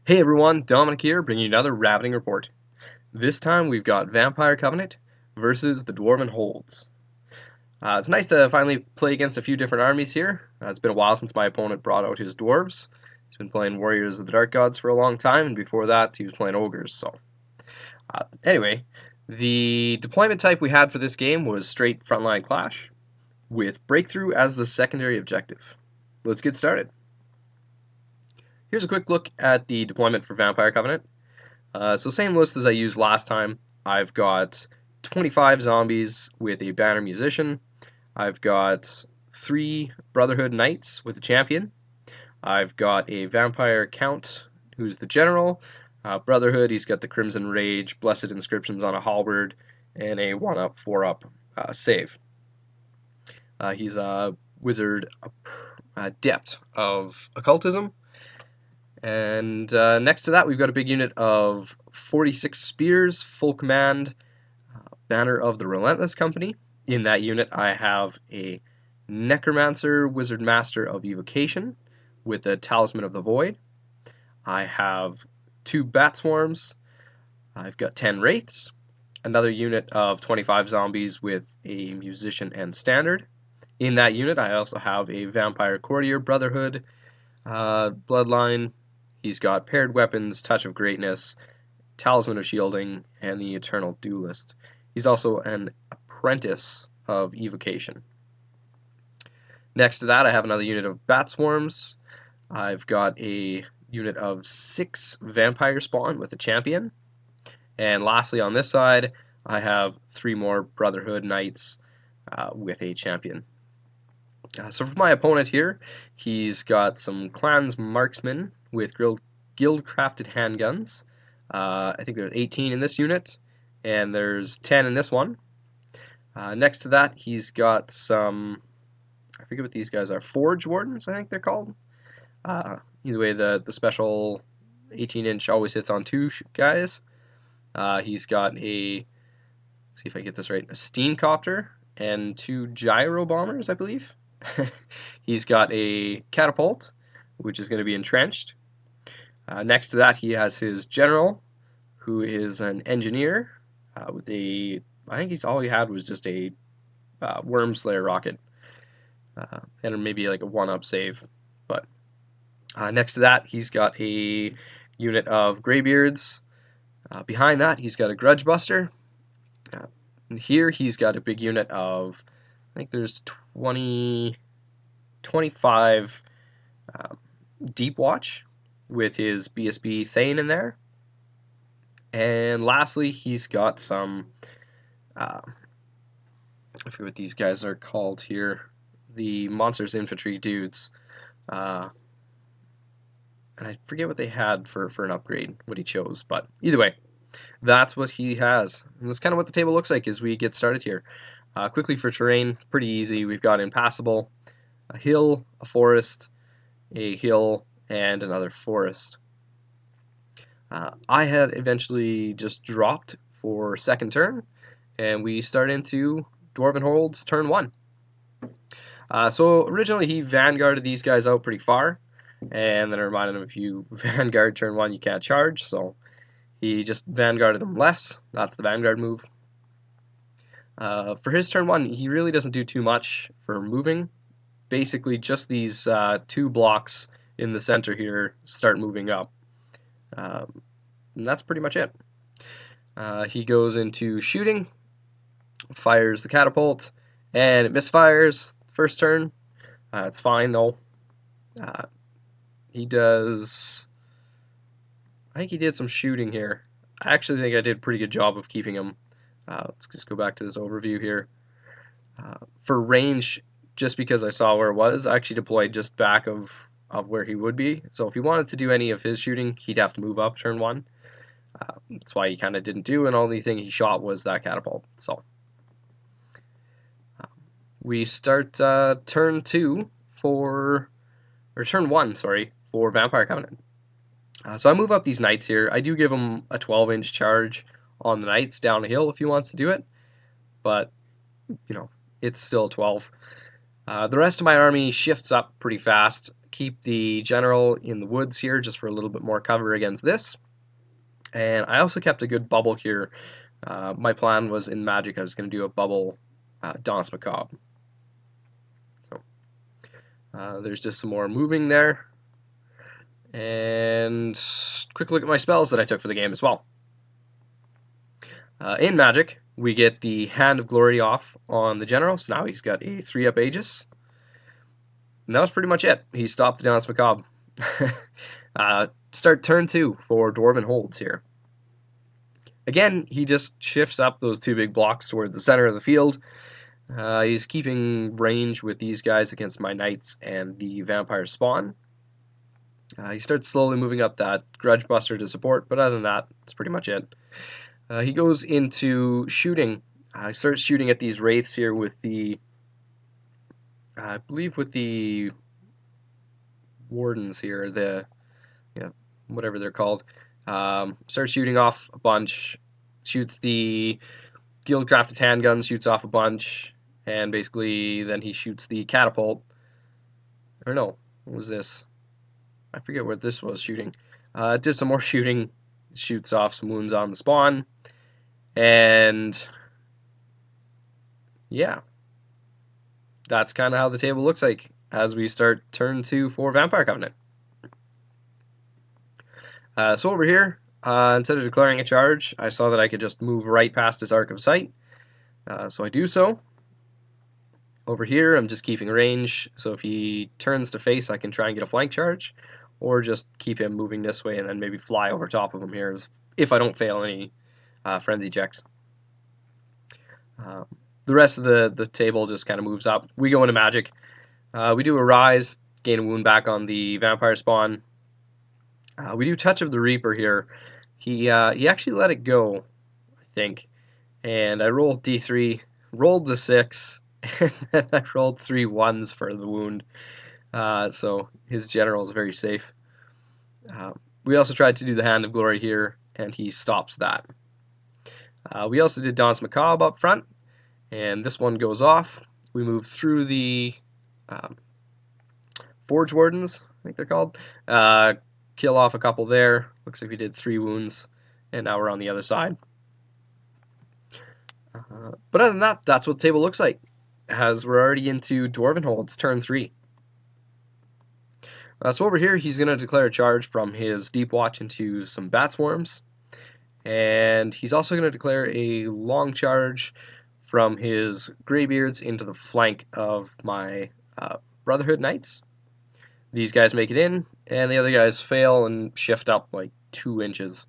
Hey everyone, Dominic here, bringing you another Ravening Report. This time we've got Vampire Covenant versus the Dwarven Holds. It's nice to finally play against a few different armies here. It's been a while since my opponent brought out his Dwarves. He's been playing Warriors of the Dark Gods for a long time, and before that he was playing Ogres, anyway, the deployment type we had for this game was straight frontline clash, with Breakthrough as the secondary objective. Let's get started. Here's a quick look at the deployment for Vampire Covenant. So same list as I used last time. I've got 25 zombies with a banner musician. I've got 3 Brotherhood Knights with a champion. I've got a Vampire Count who's the general. Brotherhood, he's got the Crimson Rage, Blessed Inscriptions on a halberd, and a 1-up, 4-up save. He's a wizard adept of occultism. And next to that, we've got a big unit of 46 spears, full command, banner of the Relentless Company. In that unit, I have a Necromancer, Wizard Master of Evocation, with a Talisman of the Void. I have 2 Bat Swarms. I've got 10 Wraiths. Another unit of 25 zombies with a Musician and Standard. In that unit, I also have a Vampire Courtier Brotherhood Bloodline. He's got Paired Weapons, Touch of Greatness, Talisman of Shielding, and the Eternal Duelist. He's also an Apprentice of Evocation. Next to that, I have another unit of Bat Swarms. I've got a unit of 6 Vampire Spawn with a champion. And lastly, on this side, I have 3 more Brotherhood Knights with a champion. So for my opponent here, he's got some Clans Marksmen with guild-crafted handguns. I think there's 18 in this unit, and there's 10 in this one. Next to that, he's got some, I forget what these guys are, Forge Wardens, I think they're called. Either way, the special 18-inch always hits on 2 guys. He's got a, let's see if I get this right, a Steamcopter and 2 Gyro Bombers, I believe. He's got a Catapult, which is going to be entrenched. Next to that, he has his General, who is an Engineer with a, I think all he had was just a Wormslayer rocket, and maybe like a 1-up save. But next to that, he's got a unit of Greybeards. Behind that, he's got a Grudge Buster. And here, he's got a big unit of, I think there's 25 Deep Watch with his BSB Thane in there. And lastly, he's got some, I forget what these guys are called here, the Monsters Infantry dudes. And I forget what they had for an upgrade, what he chose, but either way, that's what he has. And that's kind of what the table looks like as we get started here. Quickly for terrain, pretty easy. We've got Impassable, a hill, a forest, a hill, and another forest. I had eventually just dropped for second turn, and we start into Dwarven Holds turn 1. So originally he Vanguarded these guys out pretty far, and then I reminded him if you Vanguard turn 1 you can't charge, so he just Vanguarded them less. That's the Vanguard move. For his turn 1, he really doesn't do too much for moving. Basically just these 2 blocks in the center here start moving up. And that's pretty much it. He goes into shooting, fires the catapult, and it misfires first turn. It's fine though. He does, I think he did some shooting here. I actually think I did a pretty good job of keeping him. Let's just go back to this overview here. For range, just because I saw where it was, I actually deployed just back of where he would be. So if he wanted to do any of his shooting, he'd have to move up turn 1. That's why he kind of didn't do, and the only thing he shot was that catapult. So we start turn 2 for, or turn 1, sorry, for Vampire Covenant. So I move up these knights here. I do give him a 12-inch charge on the knights down the hill if he wants to do it, but you know, it's still 12. The rest of my army shifts up pretty fast keep the general in the woods here just for a little bit more cover against this. And I also kept a good bubble here. My plan was in Magic I was going to do a bubble Danse Macabre. So there's just some more moving there. And quick look at my spells that I took for the game as well. In Magic, we get the Hand of Glory off on the General, so now he's got a 3-up Aegis. And that was pretty much it. He stopped the Danse Macabre. Start turn 2 for Dwarven Holds here. Again, he just shifts up those 2 big blocks towards the center of the field. He's keeping range with these guys against my Knights and the Vampire Spawn. He starts slowly moving up that Grudge Buster to support, but other than that, that's pretty much it. He goes into shooting. He starts shooting at these Wraiths here with the, I believe with the Wardens here, the, whatever they're called. Starts shooting off a bunch, shoots the Guild-crafted handguns, shoots off a bunch, and basically then he shoots the catapult. Or no, what was this? I forget what this was shooting. Did some more shooting, shoots off some wounds on the spawn, and yeah, that's kind of how the table looks like as we start turn 2 for Vampire Covenant. So over here, instead of declaring a charge, I saw that I could just move right past his Arc of Sight, so I do so. Over here, I'm just keeping range, so if he turns to face, I can try and get a flank charge, or just keep him moving this way and then maybe fly over top of him here if I don't fail any frenzy checks. The rest of the table just kind of moves up. We go into Magic. We do a Rise, gain a wound back on the Vampire Spawn. We do Touch of the Reaper here. He actually let it go, I think, and I rolled D3, rolled the 6, and then I rolled 3 1s for the wound. So his general is very safe. We also tried to do the Hand of Glory here, and he stops that. We also did Danse Macabre up front, and this one goes off. We move through the Forge Wardens, I think they're called. Kill off a couple there. Looks like we did 3 wounds, and now we're on the other side. But other than that, that's what the table looks like, as we're already into Dwarven Holds, turn 3. So over here, he's going to declare a charge from his Deep Watch into some Bat Swarms, and he's also going to declare a long charge from his Greybeards into the flank of my Brotherhood Knights. These guys make it in, and the other guys fail and shift up like 2 inches.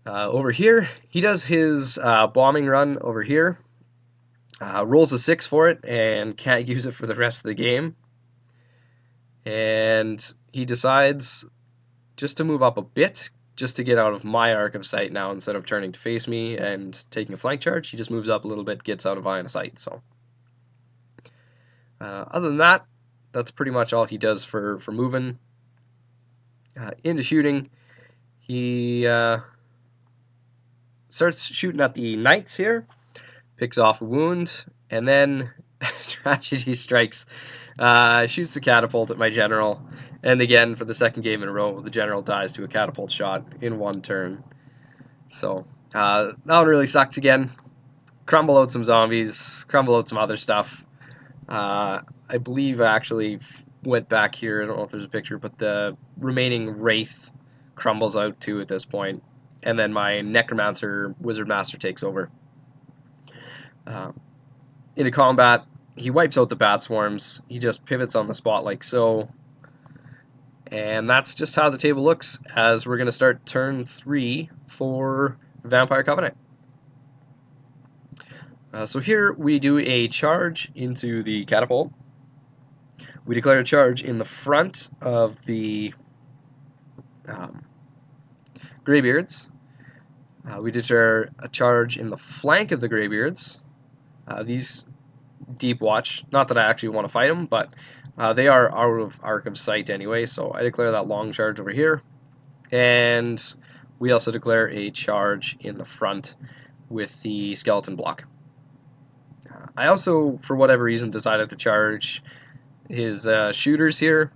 Over here, he does his bombing run over here, rolls a 6 for it, and can't use it for the rest of the game. And he decides just to move up a bit, just to get out of my Arc of Sight now instead of turning to face me and taking a flank charge. He just moves up a little bit, gets out of line of sight. So, other than that, that's pretty much all he does for moving. Into shooting, he starts shooting at the Knights here, picks off a wound, and then Tragedy strikes, shoots the catapult at my general, and again, for the second game in a row, the general dies to a catapult shot in 1 turn. So, that one really sucks again. Crumble out some zombies, crumble out some other stuff. I believe I actually went back here, I don't know if there's a picture, but the remaining Wraith crumbles out too at this point, and then my Necromancer Wizard Master takes over. Into combat, he wipes out the Bat Swarms, he just pivots on the spot like so, and that's just how the table looks as we're going to start turn 3 for Vampire Covenant. So here we do a charge into the catapult. We declare a charge in the front of the Greybeards. We declare a charge in the flank of the Greybeards. These Deep Watch, not that I actually want to fight them, but they are out of Arc of Sight anyway, so I declare that long charge over here. And we also declare a charge in the front with the Skeleton block. I also, for whatever reason, decided to charge his shooters here,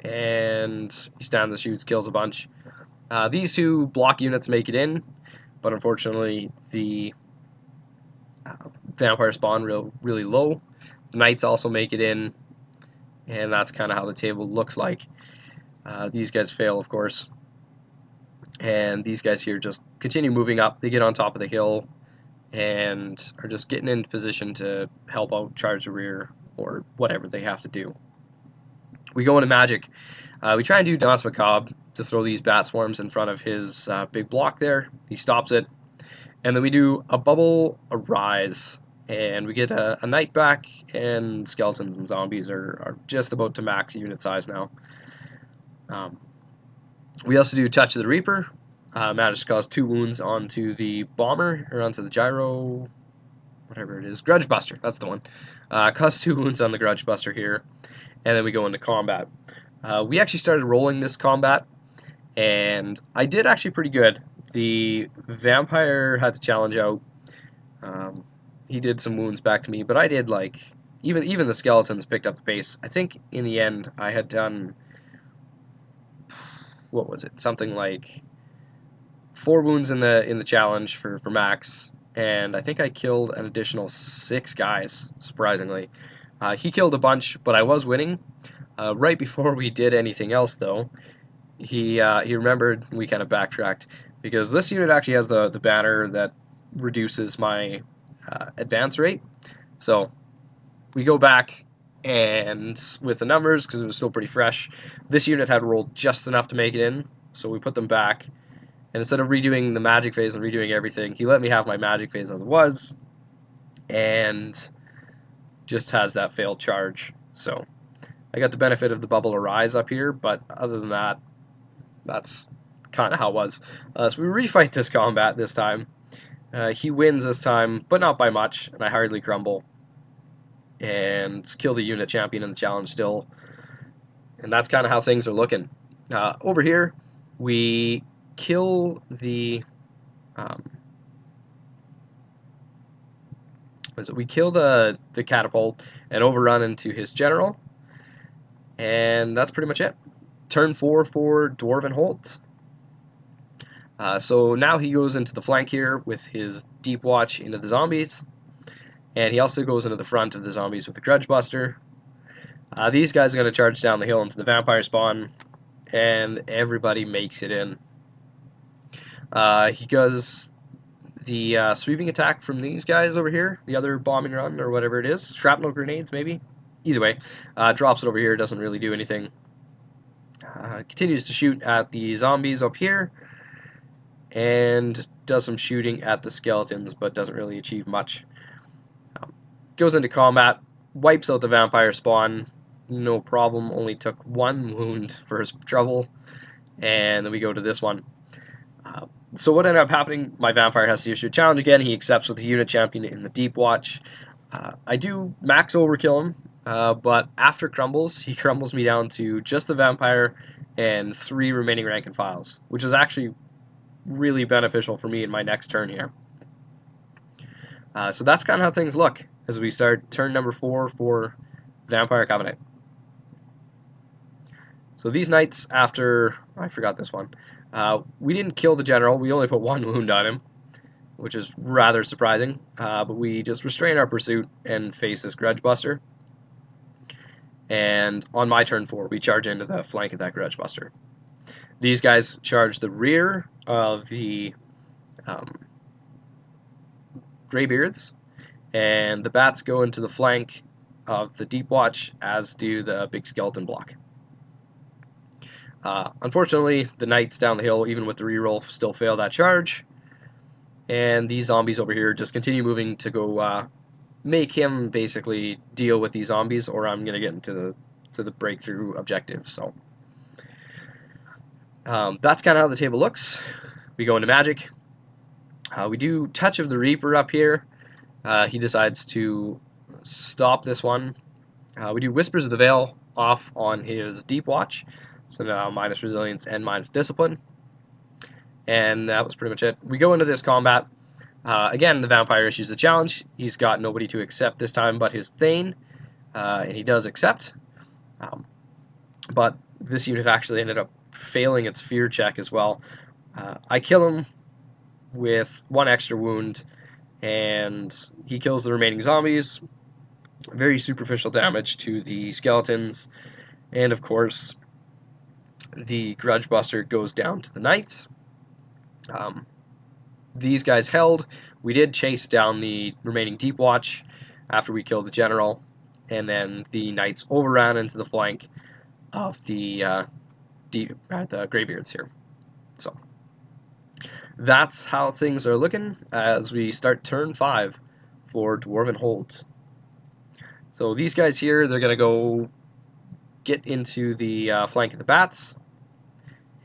and he stands and shoots, kills a bunch. These two block units make it in, but unfortunately the vampire spawn really low. The knights also make it in, and that's kind of how the table looks like. These guys fail, of course, and these guys here just continue moving up. They get on top of the hill and are just getting into position to help out charge the rear or whatever they have to do. We go into magic. We try and do Danse Macabre to throw these bat swarms in front of his big block there. He stops it. And then we do a bubble, a rise, and we get a knight back, and skeletons and zombies are just about to max unit size now. We also do Touch of the Reaper. Managed to cause 2 wounds onto the bomber, or onto the gyro, whatever it is. Grudge Buster, that's the one. Cause 2 wounds on the Grudge Buster here, and then we go into combat. We actually started rolling this combat, and I did actually pretty good. The vampire had to challenge out. He did some wounds back to me, but I did like even the skeletons picked up the pace. I think in the end I had done, what was it? Something like 4 wounds in the challenge for max, and I think I killed an additional 6 guys. Surprisingly, he killed a bunch, but I was winning. Right before we did anything else, though, he remembered. We kind of backtracked, because this unit actually has the banner that reduces my advance rate. So we go back, and with the numbers, because it was still pretty fresh, this unit had rolled just enough to make it in, so we put them back. And instead of redoing the magic phase and redoing everything, he let me have my magic phase as it was, and just has that failed charge. So I got the benefit of the bubble arise up here, but other than that, that's kind of how it was. So we refight this combat this time. He wins this time, but not by much, and I hardly crumble. And kill the unit champion in the challenge still. And that's kind of how things are looking. Over here, we kill the... we kill the catapult and overrun into his general. And that's pretty much it. Turn 4 for Dwarven Holds. So now he goes into the flank here with his Deep Watch into the zombies, and he also goes into the front of the zombies with the Grudge Buster. These guys are going to charge down the hill into the vampire spawn, and everybody makes it in. He does the sweeping attack from these guys over here, the other bombing run or whatever it is, shrapnel grenades maybe. Either way, drops it over here, doesn't really do anything. Continues to shoot at the zombies up here, and does some shooting at the skeletons, but doesn't really achieve much. Goes into combat, wipes out the vampire spawn, no problem, only took 1 wound for his trouble, and then we go to this one. So what ended up happening, my vampire has to issue a challenge again. He accepts with the unit champion in the Deep Watch. I do max overkill him, but after crumbles, he crumbles me down to just the vampire and 3 remaining rank and files, which is actually really beneficial for me in my next turn here. So that's kind of how things look as we start turn number 4 for Vampire Covenant. So these knights, after... I forgot this one. We didn't kill the general. We only put 1 wound on him, which is rather surprising. But we just restrain our pursuit and face this Grudge Buster. And on my turn 4, we charge into the flank of that Grudge Buster. These guys charge the rear of the Greybeards, and the bats go into the flank of the Deep Watch, as do the big skeleton block. Unfortunately, the knights down the hill, even with the reroll, still fail that charge, and these zombies over here just continue moving to go make him basically deal with these zombies, or I'm going to get into the breakthrough objective. So that's kind of how the table looks. We go into magic. We do Touch of the Reaper up here. He decides to stop this one. We do Whispers of the Veil off on his Deep Watch. So now minus resilience and minus discipline. And that was pretty much it. We go into this combat. Again, the vampire issues the challenge. He's got nobody to accept this time but his Thane. and he does accept. Um, but this unit actually ended up failing its fear check as well. I kill him with 1 extra wound, and he kills the remaining zombies. Very superficial damage to the skeletons, and of course, the Grudge Buster goes down to the knights. These guys held. We did chase down the remaining Deep Watch after we killed the general, and then the knights overran into the flank of the the Greybeards here. So that's how things are looking as we start turn 5 for Dwarven Holds. So these guys here, they're going to go get into the flank of the bats,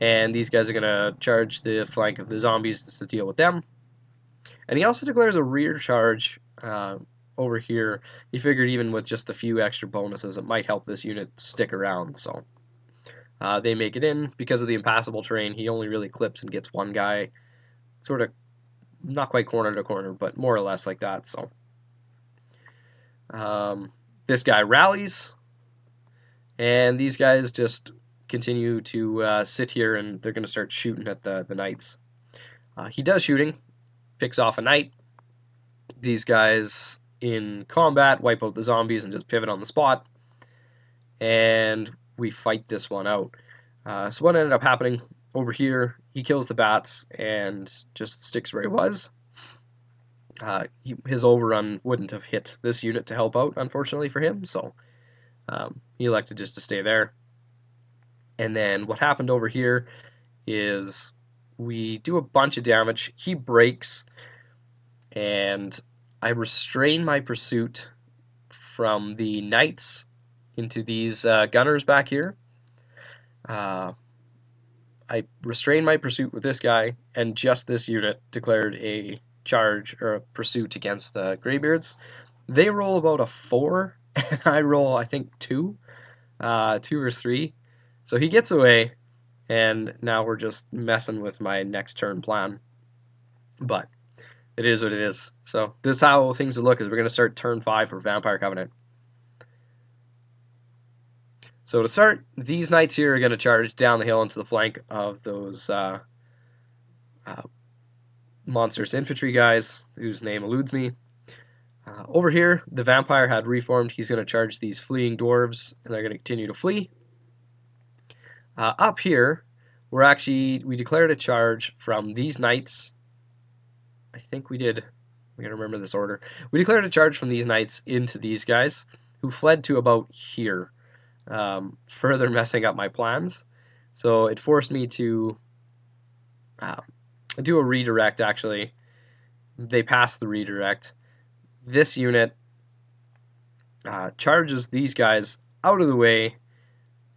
and these guys are going to charge the flank of the zombies just to deal with them. And he also declares a rear charge over here. He figured even with just a few extra bonuses, it might help this unit stick around. So they make it in. Because of the impassable terrain, he only really clips and gets 1 guy, sort of not quite corner to corner, but more or less like that. So this guy rallies, and these guys just continue to sit here, and they're going to start shooting at the knights. He does shooting, picks off a knight. These guys in combat wipe out the zombies and just pivot on the spot, and we fight this one out. So what ended up happening over here, he kills the bats and just sticks where he was. His overrun wouldn't have hit this unit to help out, unfortunately for him, so he elected just to stay there. And then what happened over here is we do a bunch of damage. He breaks, and I restrain my pursuit from the knights into these gunners back here. I restrained my pursuit with this guy, and just this unit declared a charge or a pursuit against the Greybeards. They roll about a 4, and I roll, I think, 2 or 3. So he gets away, and now we're just messing with my next turn plan. But it is what it is. So this is how things will look as we're going to start turn 5 for Vampire Covenant. So to start, these knights here are going to charge down the hill into the flank of those monstrous infantry guys, whose name eludes me. Over here, the vampire had reformed. He's going to charge these fleeing dwarves, and they're going to continue to flee. Up here, we declared a charge from these knights. I think we did. We got to remember this order. We declared a charge from these knights into these guys, who fled to about here, further messing up my plans. So it forced me to do a redirect, actually. They passed the redirect. This unit charges these guys out of the way,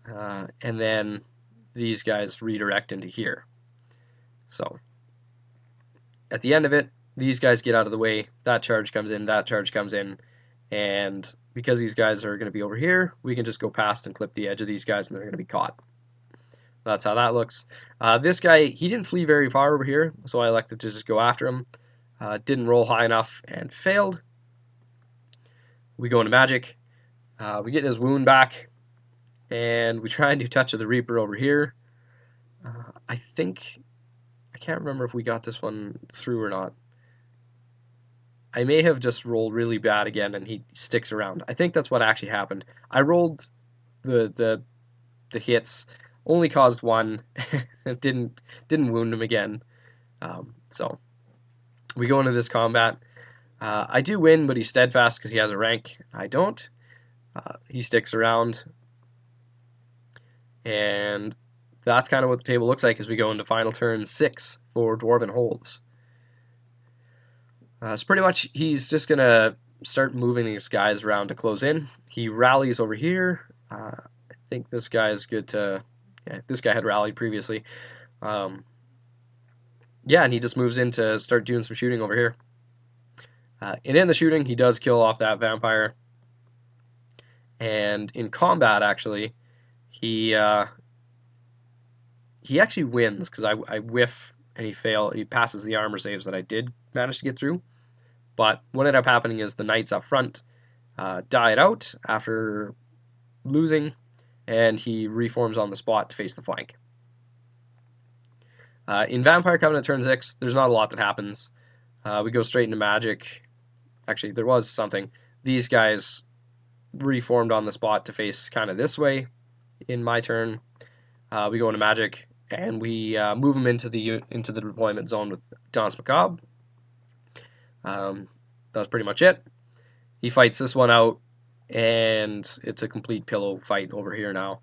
and then these guys redirect into here. So at the end of it, these guys get out of the way, that charge comes in, that charge comes in, and because these guys are going to be over here, we can just go past and clip the edge of these guys, and they're going to be caught. That's how that looks. This guy, he didn't flee very far over here, so I elected to just go after him. Didn't roll high enough and failed. We go into magic. We get his wound back, and we try and do Touch of the Reaper over here. I can't remember if we got this one through or not. I may have just rolled really bad again, and he sticks around. I think that's what actually happened. I rolled the hits, only caused 1. It didn't wound him again. So we go into this combat. I do win, but he's steadfast because he has a rank. I don't. He sticks around, and that's kind of what the table looks like as we go into final turn 6 for Dwarven Holds. So pretty much he's just going to start moving these guys around to close in. He rallies over here. I think this guy is good to... Yeah, this guy had rallied previously. Yeah, and he just moves in to start doing some shooting over here. And in the shooting, he does kill off that vampire. And in combat, actually, he actually wins because I whiff and he passes the armor saves that I did manage to get through. But what ended up happening is the knights up front died out after losing, and he reforms on the spot to face the flank. In Vampire Covenant turn 6, there's not a lot that happens. We go straight into Magic. Actually, there was something. These guys reformed on the spot to face kind of this way in my turn. We go into Magic, and we move him into the deployment zone with Danse Macabre. That's pretty much it. He fights this one out, and it's a complete pillow fight over here now.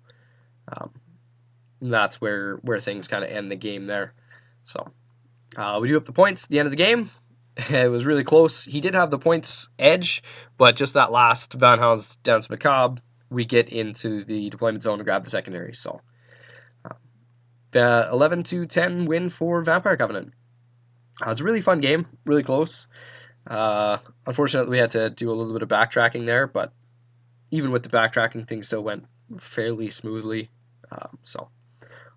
That's where things kind of end the game there. So we do up the points at the end of the game. It was really close. He did have the points edge, but just that last Van Hound's Danse Macabre, we get into the deployment zone to grab the secondary. So the 11-10 win for Vampire Covenant. It's a really fun game, really close. Unfortunately, we had to do a little bit of backtracking there, but even with the backtracking, things still went fairly smoothly. So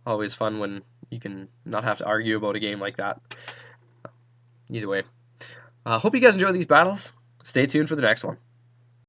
always fun when you can not have to argue about a game like that. Either way. Hope you guys enjoy these battles. Stay tuned for the next one.